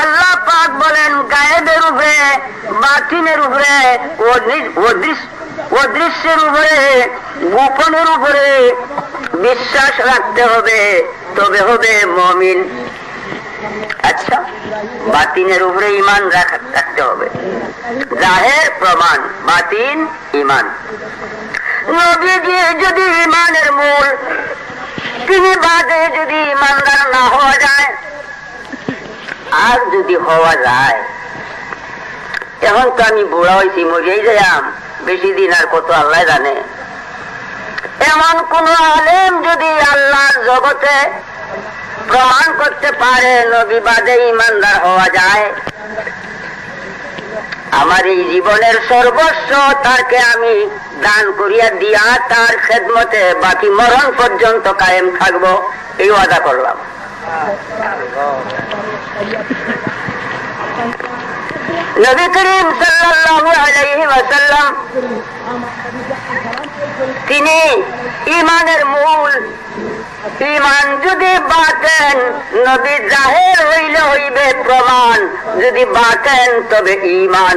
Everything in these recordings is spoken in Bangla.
আল্লাহ পাক বলেন গায়েবের উপরে, বাতিনের উপরে, অদৃশ্যের উপরে, গোপনের উপরে বিশ্বাস রাখতে হবে, তবে হবে মুমিন। আচ্ছা, বাতিনের উপরে ঈমান রাখতে হবে। জাহের প্রমাণ, বাতিন ঈমান। নবীজি যদি ঈমানের মূল, তিনি বাদে যদি ঈমানদার না হওয়া যায়, আর যদি হওয়া যায়, এখন তো আমি বুড়া হয়েছি, মরিয়াই যাইয়াম, বেশি দিন আর কত আল্লাহ জানে। এমন কোন আলেম যদি আল্লাহর জগতে প্রমাণ করতে পারে নবী বাদে ঈমানদার হওয়া যায়, আমার এই জীবনের সর্বস্ব তাকে আমি দান করিয়া দিয়া তার খেদমতে বাকি মরণ পর্যন্ত কায়েম থাকবো, এই ওয়াদা করলাম। নবী করিম সাল্লাল্লাহু আলাইহি ওয়াসাল্লাম তিনি ঈমানের মূল। ঈমান যদি বাতেন, নবী জাহের হইলে হইবে প্রমাণ, যদি বাতেন তবে ঈমান।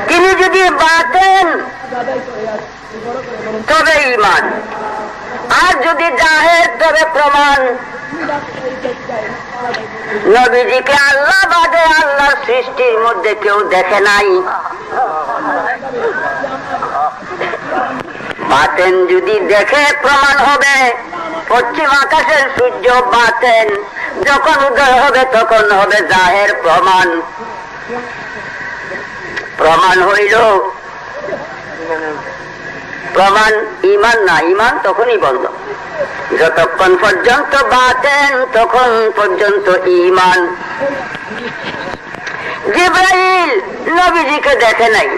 তিনি যদি বাতেন তবে ঈমান, আর যদি জাহের তবে প্রমাণ। নবীজিকে আল্লাহ বাদে আল্লাহর সৃষ্টির মধ্যে কেউ দেখে নাই। বাতেন যদি দেখে প্রমাণ হবে। পশ্চিম আকাশের সূর্য বাতেন, যখন উদয় হবে তখন হবে জাহের প্রমাণ। প্রমাণ হইল প্রমাণ, ঈমান না, ঈমান তখনই বন্ধ। যতক্ষণ পর্যন্ত বাতেন তখন পর্যন্ত ঈমান। জিবরাইল নবীজিকে দেখে নাই,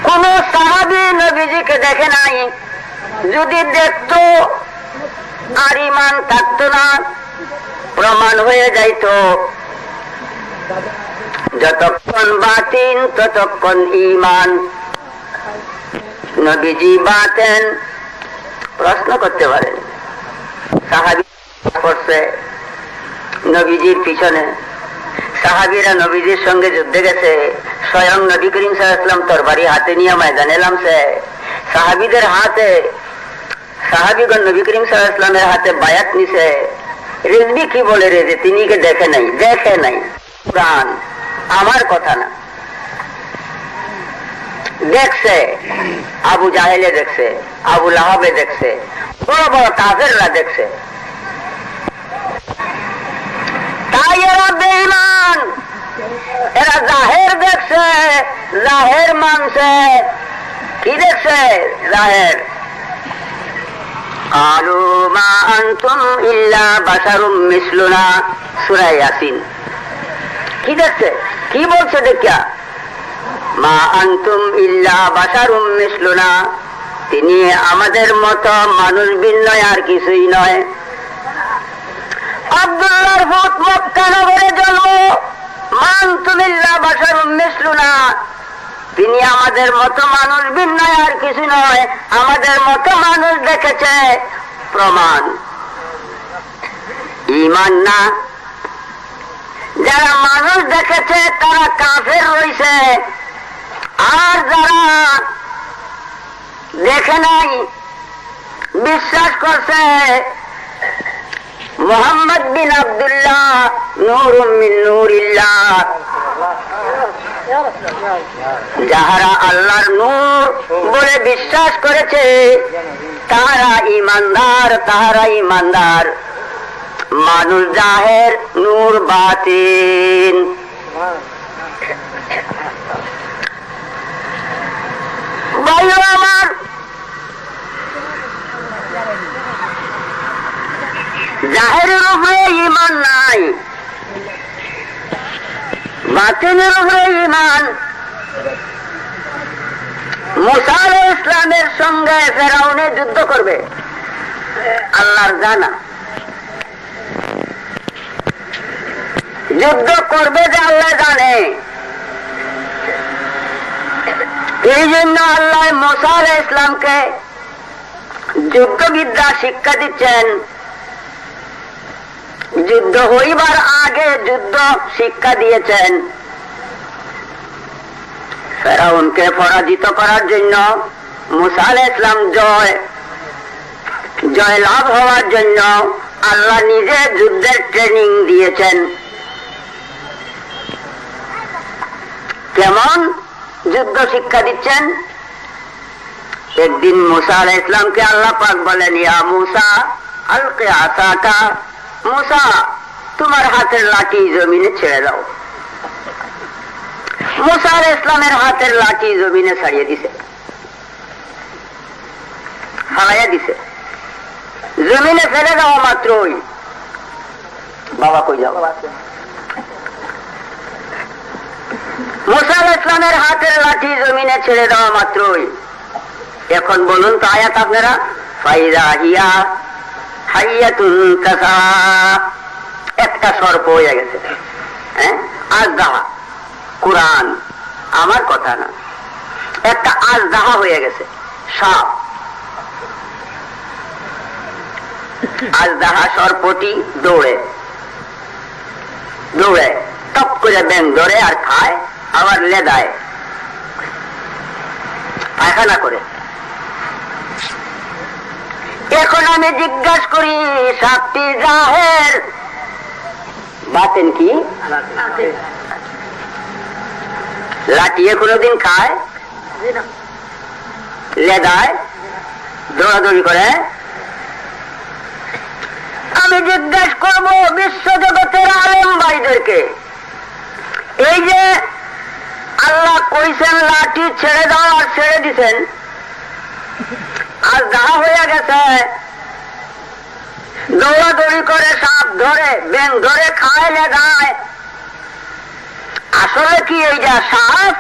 কোন সাহাবী নবীজিকে দেখে নাই। যদি দেখতো আর ঈমান থাকতো না, প্রমাণ হয়ে যাইত। যতক্ষণ বাতিন ততক্ষণ ঈমান। নবীজি বাতেন, প্রশ্ন করতে পারেন। সাহাবী করছে নবীজির পিছনে, সাহাবীরা নবীজির সঙ্গে যুদ্ধে গেছে। স্বয়ং নবী করিম সাল্লাল্লাহু আলাইহি ওয়াসাল্লাম তরবারি হাতে নিয়ে ময়দানে নামছে। সাহাবীদের হাতে, সাহাবীগণ নবী করিম সাল্লাল্লাহু আলাইহি ওয়াসাল্লামের হাতে বায়াত নিছে। রিজভী কি বলে রে, যে তিনি কে দেখে নাই? দেখে নাই, প্রাণ আমার কথা না। দেখছে, আবু জাহেলে দেখছে, আবু লাহাবে দেখছে, বড় বড় কাফেররা দেখছে। তাই এরা বেঈমান, এরা জাহের দেখছে, জাহের মানছে। কি দেখছে? জাহের। কালু মা আনতুম ইল্লা বাশারুম মিসলুনা, সূরা ইয়াসিন। কি দেখছে? কি বলছে দেখিয়া? মা আনতুম ইল্লা বাশারুম মিসলুনা, তিনি আমাদের মতো মানুষ ভিন্ন, আর কিছুই নয়। আব্দুল্লাহর ফুট মক্কা নগরে জন্ম। মা আনতুম ইল্লা বাশারুম মিসলুনা, তিনি আমাদের মতো মানুষ ভিন্ন, আর কিছু নয়। আমাদের মতো মানুষ দেখেছে, প্রমাণ। ঈমান না। যারা মানুষ দেখেছে তারা কাফের রয়েছে, আর যারা দেখে নাই, বিশ্বাস করছে মুহাম্মদ বিন আব্দুল্লাহ নূরুম মিন নূরিল্লাহ, যাহারা আল্লাহর নূর বলে বিশ্বাস করেছে তারা ঈমানদার, তাহারা ঈমানদার। মানুষ জাহের, নূর বাতিন। ভাইও আমার, জাহেরের উপরে ঈমান নাই, বাতিনের উপরে ঈমান। মুসা আলাইহিস সালামের সঙ্গে ফেরাউনে যুদ্ধ করবে, আল্লাহর জানা। যুদ্ধ করবে যে আল্লাহ জানে। এই জন্য আল্লাহ মুসা আলাইহিস সালামকে যুদ্ধবিদ্যা শিক্ষা দিচ্ছেন। যুদ্ধ হইবার আগে যুদ্ধ শিক্ষা দিয়েছেন। ফেরাউনকে পরাজিত করার জন্য মুসা আলাইহিস সালাম জয় লাভ হওয়ার জন্য আল্লাহ নিজে যুদ্ধের ট্রেনিং দিয়েছেন। কেমন যুদ্ধ শিক্ষা দিচ্ছেন? একদিন মুসা আলাইহিস সালামকে আল্লাহ পাক বলেন, ইয়া মুসা আলকি আসাকা, মুসা তোমার হাতের লাঠি জমিনে ছেড়ে দাও। মুসা আলাইহিস সালামের হাতের লাঠি জমিনে ছাড়িয়ে দিছে, ফালাইয়া দিছে। জমিনে ফেলে দেওয়া মাত্রই, বাবা কই যাও, মুসা আলাইহিস সালামের হাতের লাঠি জমিনে ছেড়ে দেওয়া মাত্রই, এখন বলুন তো আয়াত আপনারা, ফাইযা হিয়া হাইয়াতুন তাসা, একটা সর্প হয়ে গেছে। হ্যাঁ, আজদাহা, কুরআন আমার কথা না, একটা আজদাহা হয়ে গেছে, সাপ। আজদাহা সর্পটি দৌড়ে দৌড়ে টপ করে ব্যাং ধরে আর খায়, আবার লেদায়, পায়খানা করে। এখন আমি জিজ্ঞাসা করি, সাপটি জাহের বাতেন কি? লাটিয়ে কোনদিন খায়, লেদায়, দৌড়াদৌড়ি করে? আমি জিজ্ঞাসা করব বিশ্ব জগতের আলেম ভাইদেরকে, এই যে আল্লাহ কইছেন লাঠি ছেড়ে দাও আর ছেড়ে দিছেন, আর যা হয়ে গেছে, দৌড়াদৌড়ি করে, সাপ ধরে, ব্যাং ধরে, খায়, লেদায়, আসলে কি এই যা সাপ?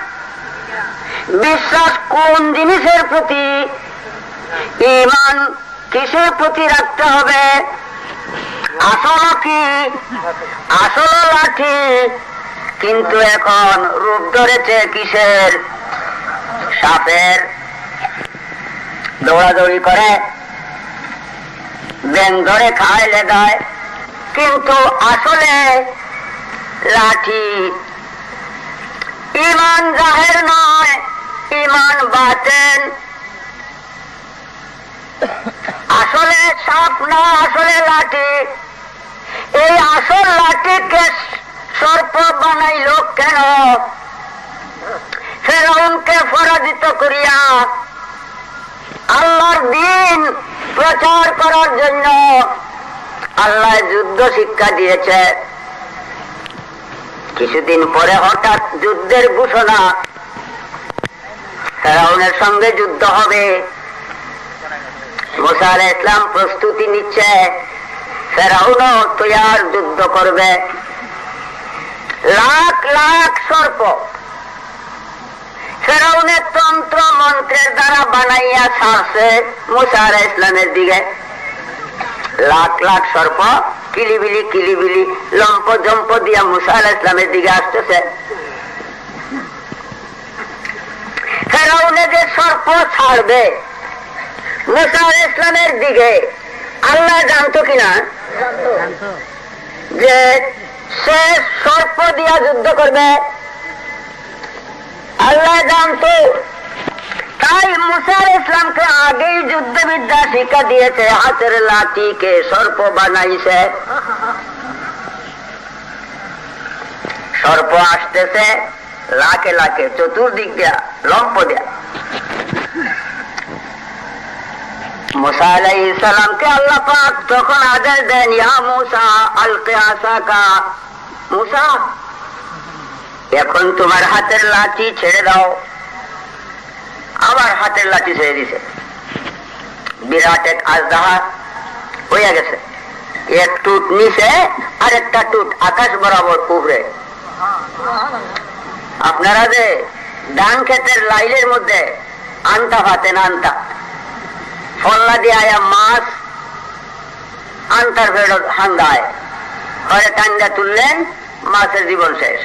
বিশ্বাস কোন জিনিসের প্রতি, ঈমান কিসের প্রতি রাখতে হবে? আসল কি? আসল লাঠি, কিন্তু এখন রূপ ধরেছে কিসের? সাপের। দৌড়াদৌড়ি করে, ব্যাং ধরে, খায়, লেদায়, কিন্তু আসলে লাঠি। ঈমান জাহের নয়, ঈমান বাতেন। আসলে সাপ না, আসলে লাঠি। এই আসল লাঠিকে সর্প বানাইল কেন? ফেরাউনকে পরাজিত করিয়া আল্লাহর দ্বীন প্রচার করার জন্য আল্লাহ যুদ্ধ শিক্ষা দিয়েছে। কিছুদিন পরে হঠাৎ যুদ্ধের ঘোষণা, ফেরাউনের সঙ্গে যুদ্ধ হবে। মুসা আলাইহিস সালাম প্রস্তুতি নিচ্ছে, ফেরাউনও তৈয়ার, যুদ্ধ করবে। লাখ লাখ সর্প ফেরাউনের তন্ত্র মন্ত্রের দ্বারা বানাইয়া ছাড়ছে মুসা আলাইহিস সালামের দিকে। লাখ লাখ সর্প কিলিবিলি কিলিবিলি লম্প জম্প দিয়া মুসা আলাইহিস সালামের দিকে আসতেছে। ফেরাউনে যে সর্প ছাড়বে মুসা আলাইহিস সালামের দিকে, আল্লাহ জানতো কিনা যে সে সর্প দিয়া যুদ্ধ করবে? আল্লাহ জানতো। তাই মুসা আলাইহিস সালামকে আগেই যুদ্ধবিদ্যা শিক্ষা দিয়েছে, হাতের লাঠিকে সর্প বানাইছে। সর্প আসতেছে লাখে লাখে, চতুর্দিক দিয়া, লম্প দিয়া। মুসা আলাইহিস সালামকে আল্লাহ পাক তখন আদেশ দেন, ইয়া মুসা আলকি আসাকা, মুসা এখন তোমার হাতের লাঠি ছেড়ে দাও। আবার হাতের লাঠি ছেড়ে দিছে। বিরাট এক আজদাহা হয়ে গেছে, এক টুট নিচে আর একটা টুট আকাশ বরাবর উপরে। আপনারা যে ধান ক্ষেতের লাইলের মধ্যে আনতা পাতেন, আনতা ফল্লা দিয়ে আয়া মাছ আনতার ফেরত হান্দায়, ঘরে টান্ডা তুললেন, মাছের জীবন শেষ।